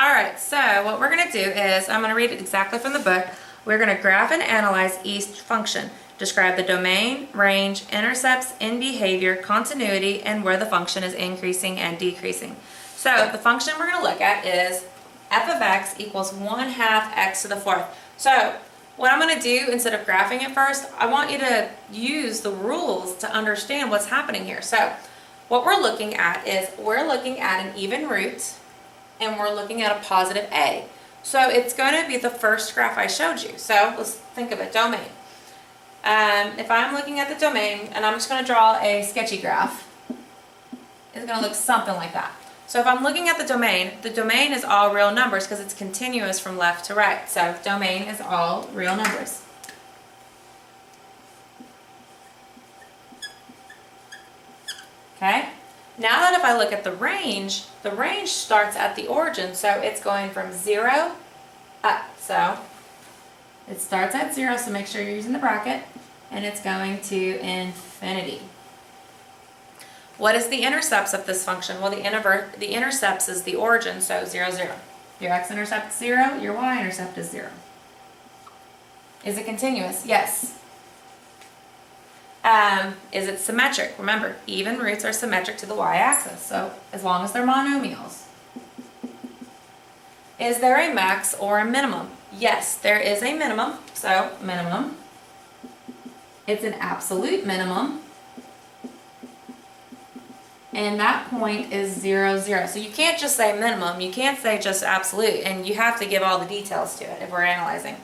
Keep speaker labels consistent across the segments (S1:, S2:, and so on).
S1: Alright, so what we're going to do is, I'm going to read it exactly from the book. We're going to graph and analyze each function. Describe the domain, range, intercepts, in behavior, continuity, and where the function is increasing and decreasing. So the function we're going to look at is f of x equals 1/2 x to the fourth. So what I'm going to do, instead of graphing it first, I want you to use the rules to understand what's happening here. So what we're looking at is, we're looking at an even root, and we're looking at a positive a. So it's going to be the first graph I showed you. So let's think of it, domain. If I'm looking at the domain, and I'm just going to draw a sketchy graph, it's going to look something like that. So if I'm looking at the domain is all real numbers because it's continuous from left to right. So domain is all real numbers. Okay? Now that if I look at the range starts at the origin, so it's going from 0 up. So it starts at 0, so make sure you're using the bracket, and it's going to infinity. What is the intercepts of this function? Well, the intercepts is the origin, so 0, 0. Your x-intercept is 0, your y-intercept is 0. Is it continuous? Yes. Is it symmetric? Remember, even roots are symmetric to the y-axis, so as long as they're monomials. Is there a max or a minimum? Yes, there is a minimum, so minimum. It's an absolute minimum. And that point is 0, 0. So you can't just say minimum, you can't say just absolute, and you have to give all the details to it if we're analyzing.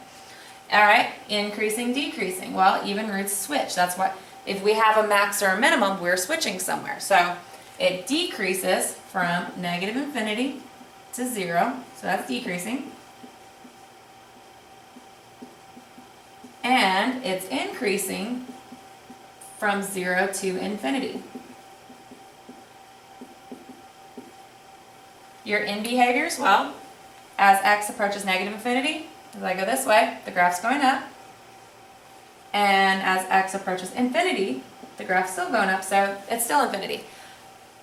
S1: Alright, increasing, decreasing. Well, even roots switch. That's why, if we have a max or a minimum, we're switching somewhere. So it decreases from negative infinity to 0, so that's decreasing. And it's increasing from 0 to infinity. Your in behaviors, well, as x approaches negative infinity, as I go this way, the graph's going up. And as x approaches infinity, the graph's still going up, so it's still infinity.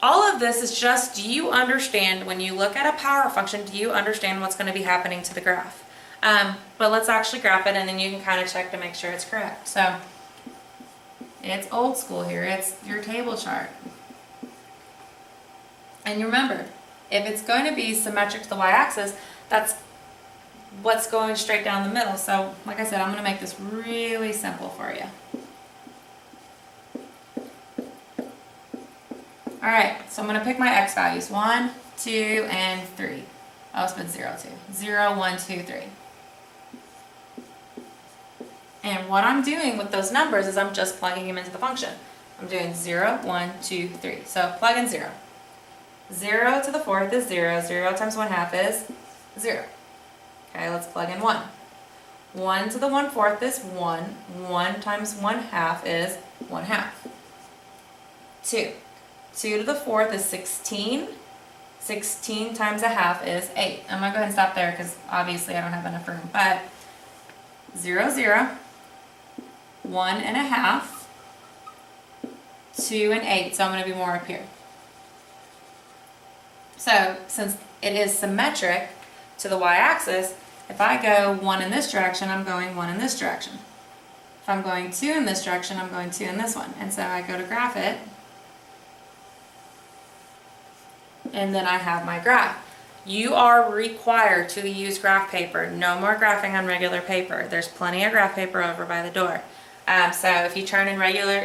S1: All of this is just, do you understand, when you look at a power function, do you understand what's going to be happening to the graph? But let's actually graph it, and then you can kind of check to make sure it's correct. So it's old school here. It's your table chart. And you remember, if it's going to be symmetric to the y-axis, that's what's going straight down the middle. So, like I said, I'm going to make this really simple for you. Alright, so I'm going to pick my x values. 1, 2, and 3. I always put 0, 2. 0, 1, 2, 3. And what I'm doing with those numbers is I'm just plugging them into the function. I'm doing 0, 1, 2, 3. So plug in 0. 0 to the fourth is 0. 0 times 1/2 is 0. Okay, let's plug in 1. 1 to the 1/4 is 1. 1 times 1/2 is 1/2. 2. 2 to the fourth is 16. 16 times 1/2 is 8. I'm going to go ahead and stop there because obviously I don't have enough room. But 0, 0, 1 1/2, 2, and 8. So I'm going to be more up here. So since it is symmetric to the y-axis, if I go 1 in this direction, I'm going 1 in this direction. If I'm going 2 in this direction, I'm going 2 in this one. And so I go to graph it, and then I have my graph. You are required to use graph paper. No more graphing on regular paper. There's plenty of graph paper over by the door. So if you turn in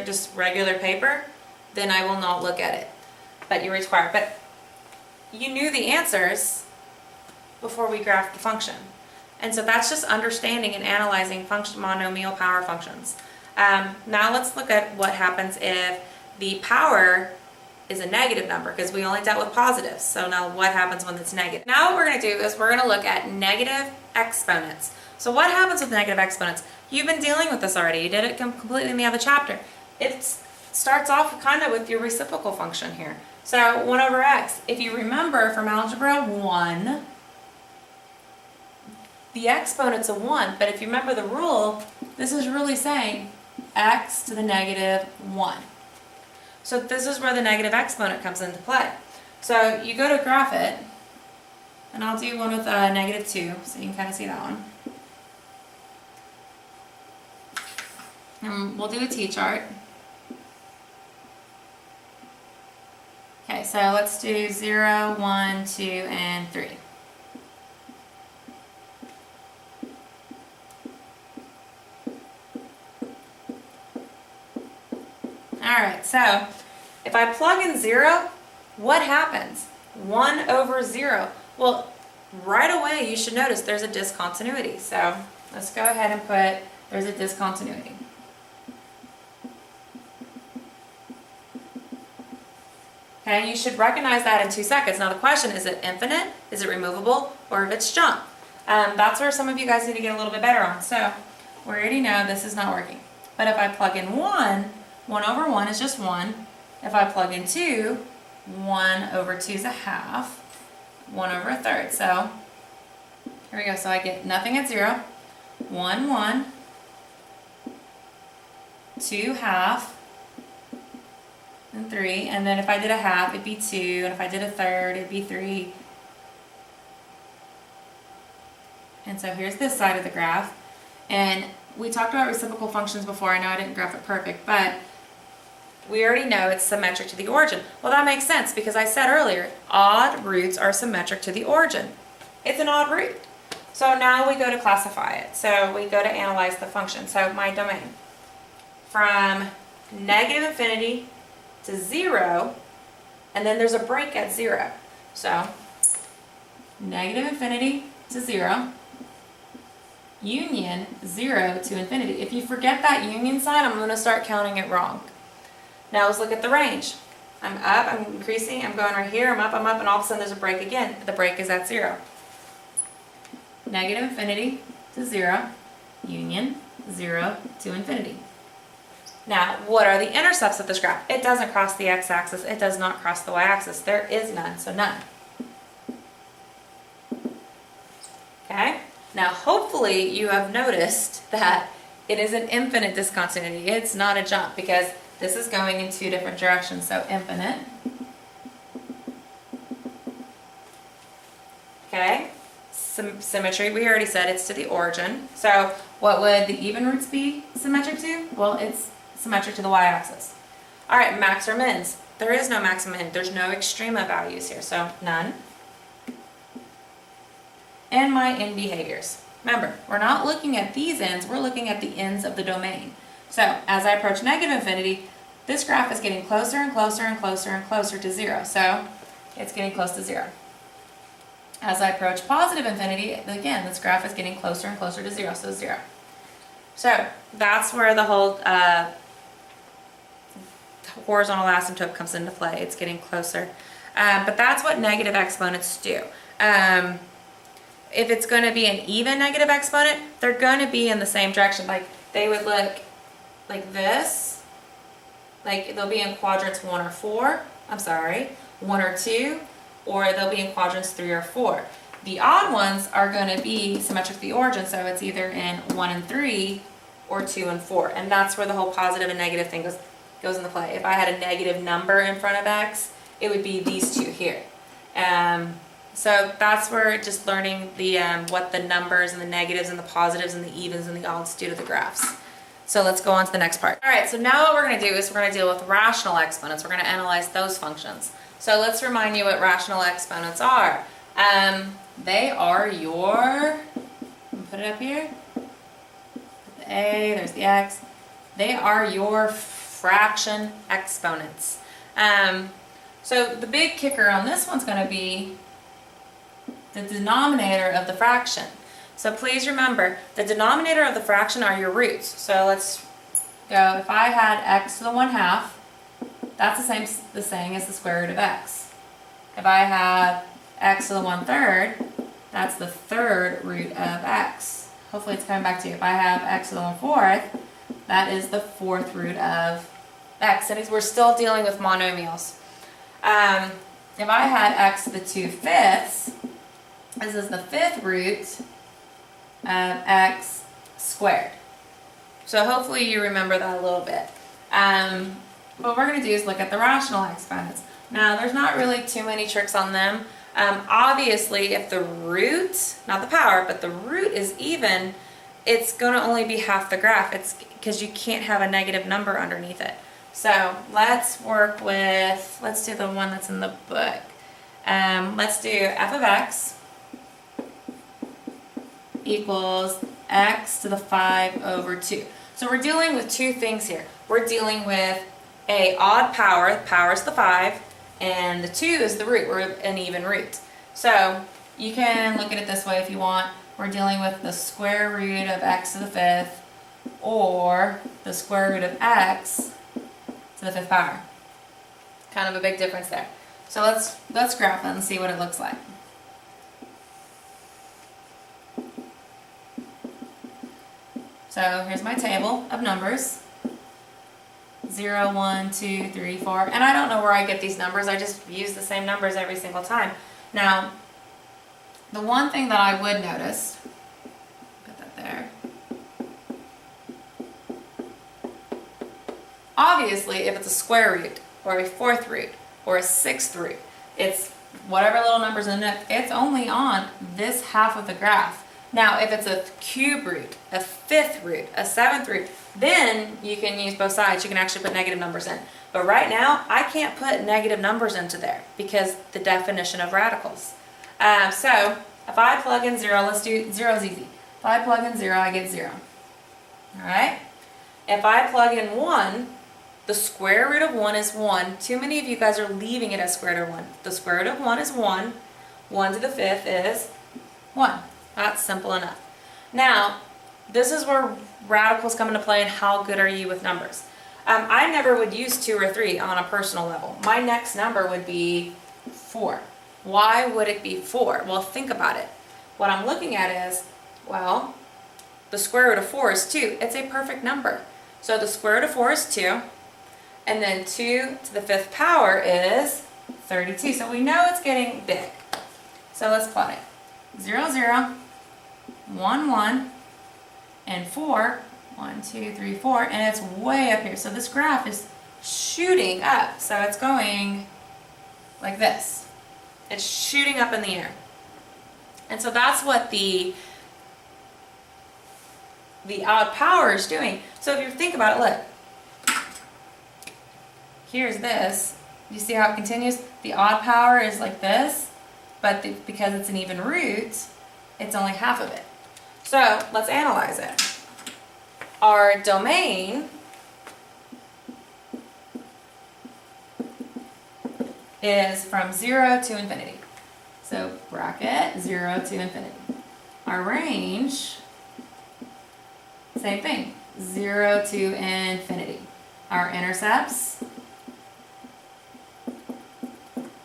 S1: just regular paper, then I will not look at it. But you're required. But you knew the answers before we graphed the function. And so that's just understanding and analyzing monomial power functions. Now let's look at what happens if the power is a negative number, because we only dealt with positives. So now what happens when it's negative? Now what we're going to do is we're going to look at negative exponents. So what happens with negative exponents? You've been dealing with this already. You did it completely in the other chapter. It starts off kind of with your reciprocal function here. So 1 over x. If you remember from Algebra 1, the exponent's a 1, but if you remember the rule, this is really saying x to the negative 1. So this is where the negative exponent comes into play. So you go to graph it, And I'll do one with -2, so you can kind of see that one. And we'll do a t-chart. Okay, so let's do 0, 1, 2, and 3. Alright, so if I plug in 0, what happens? 1 over 0. Well, right away you should notice there's a discontinuity. So let's go ahead and put there's a discontinuity. Okay, you should recognize that in 2 seconds. Now the question, is it infinite, is it removable, or if it's jump? That's where some of you guys need to get a little bit better on. So we already know this is not working. But if I plug in 1, 1 over 1 is just 1. If I plug in 2, 1 over 2 is a half. 1 over a third. So here we go. So I get nothing at 0. 1, 1. 2 half. And 3. And then if I did a half, it'd be 2. And if I did a third, it'd be 3. And so here's this side of the graph. And we talked about reciprocal functions before. I know I didn't graph it perfect, but we already know it's symmetric to the origin. Well, that makes sense because I said earlier, odd roots are symmetric to the origin. It's an odd root. So now we go to classify it. So we go to analyze the function. So my domain. From -infinity to 0, and then there's a break at 0. So -infinity to 0, union 0 to infinity. If you forget that union sign, I'm going to start counting it wrong. Now let's look at the range. I'm up, I'm increasing, I'm going right here, I'm up, and all of a sudden there's a break again. The break is at 0. -infinity to 0, union 0 to infinity. Now, what are the intercepts of this graph? It doesn't cross the x-axis, it does not cross the y-axis. There is none, so none. Okay? Now, hopefully you have noticed that it is an infinite discontinuity. It's not a jump because this is going in 2 different directions. So infinite. Okay? Symmetry, we already said it's to the origin. So what would the even roots be symmetric to? Well, it's symmetric to the y-axis. All right, max or mins. There is no max or min. There's no extrema values here, so none. And my end behaviors. Remember, we're not looking at these ends, we're looking at the ends of the domain. So as I approach -infinity, this graph is getting closer and closer and closer and closer to 0. So it's getting close to 0. As I approach positive infinity, again, this graph is getting closer and closer to 0, so 0. So that's where the whole horizontal asymptote comes into play. It's getting closer. But that's what negative exponents do. If it's going to be an even negative exponent, they're going to be in the same direction. Like they would look like this. Like they'll be in quadrants 1 or 4. I'm sorry, 1 or 2. Or they'll be in quadrants 3 or 4. The odd ones are going to be symmetric to the origin, so it's either in 1 and 3 or 2 and 4. And that's where the whole positive and negative thing goes into play. If I had a negative number in front of x, it would be these two here. So that's where just learning the what the numbers and the negatives and the positives and the evens and the odds do to the graphs. So let's go on to the next part. All right, so now what we're going to do is we're going to deal with rational exponents. We're going to analyze those functions. So let's remind you what rational exponents are. They are your, put it up here, the A, there's the X. They are your fraction exponents. So the big kicker on this one's going to be the denominator of the fraction. So please remember, the denominator of the fraction are your roots. So let's go, if I had x to the 1/2, that's the same as the square root of x. If I have x to the 1/3, that's the third root of x. Hopefully it's coming back to you. If I have x to the 1/4, that is the fourth root of x. And we're still dealing with monomials. If I had x to the 2/5, this is the fifth root of x squared. So hopefully you remember that a little bit. What we're going to do is look at the rational exponents. Now, there's not really too many tricks on them. Obviously, if the root, not the power, but the root is even, it's going to only be half the graph. It's because you can't have a negative number underneath it. So let's work with, let's do the one that's in the book. Let's do f of x equals x to the 5 over 2. So we're dealing with two things here. We're dealing with a odd power, the power is the 5, and the 2 is the root, or an even root. So you can look at it this way if you want. We're dealing with the square root of x to the 5th, or the square root of x to the 5th power. Kind of a big difference there. So let's graph it and see what it looks like. So here's my table of numbers. 0, 1, 2, 3, 4. And I don't know where I get these numbers. I just use the same numbers every single time. Now, the one thing that I would notice, put that there. Obviously, if it's a square root, or a fourth root, or a sixth root, it's whatever little numbers in it, it's only on this half of the graph. Now, if it's a cube root, a fifth root, a seventh root, then you can use both sides. You can actually put negative numbers in. But right now, I can't put negative numbers into there because the definition of radicals. So if I plug in 0, let's do 0 is easy. If I plug in 0, I get 0. All right? If I plug in 1, the square root of 1 is 1. Too many of you guys are leaving it as square root of 1. The square root of 1 is 1. 1 to the 5th is 1. That's simple enough. Now, this is where radicals come into play and how good are you with numbers. I never would use 2 or 3 on a personal level. My next number would be 4. Why would it be 4? Well, think about it. What I'm looking at is, well, the square root of 4 is 2. It's a perfect number. So the square root of 4 is 2. And then 2 to the 5th power is 32. So we know it's getting big. So let's plot it. 0, 0, 1, 1, and 4. 1, 2, 3, 4. And it's way up here. So this graph is shooting up. So it's going like this. It's shooting up in the air. And so that's what the odd power is doing. So if you think about it, look. Here's this. You see how it continues? The odd power is like this, but because it's an even root, it's only half of it. So let's analyze it. Our domain is from 0 to infinity. So bracket 0 to infinity. Our range, same thing, 0 to infinity. Our intercepts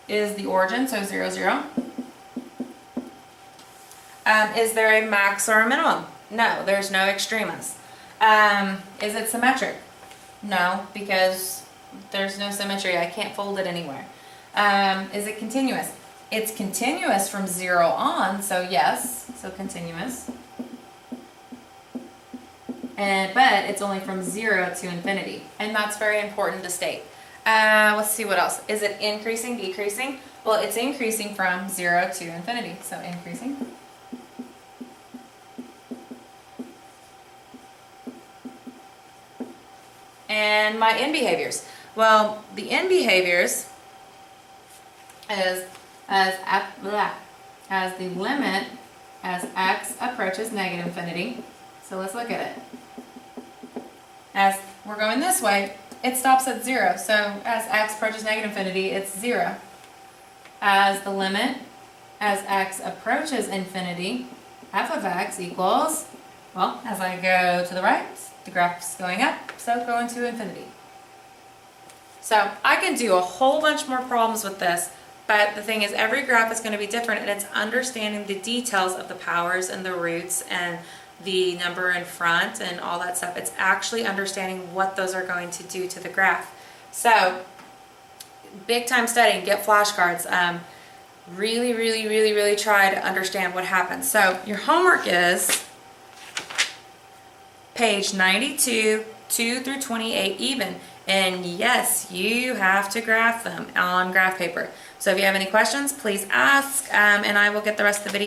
S1: is the origin, so 0, 0. Is there a max or a minimum? No, there's no extremas. Is it symmetric? No, because there's no symmetry. I can't fold it anywhere. Is it continuous? It's continuous from 0 on, so yes, so continuous. But it's only from 0 to infinity, and that's very important to state. Let's see what else. Is it increasing, decreasing? Well, it's increasing from 0 to infinity, so increasing. And my end behaviors. Well, the end behaviors is as the limit as x approaches negative infinity. So let's look at it. As we're going this way, it stops at 0. So as x approaches negative infinity, it's 0. As the limit as x approaches infinity, f of x equals, well, as I go to the right, the graph's going up, so going to infinity. So I can do a whole bunch more problems with this, but the thing is every graph is going to be different, and it's understanding the details of the powers and the roots and the number in front and all that stuff. It's actually understanding what those are going to do to the graph. So big time studying, get flashcards. Really try to understand what happens. So your homework is page 92, 2 through 28 even. And yes, you have to graph them on graph paper. So if you have any questions, please ask, and I will get the rest of the video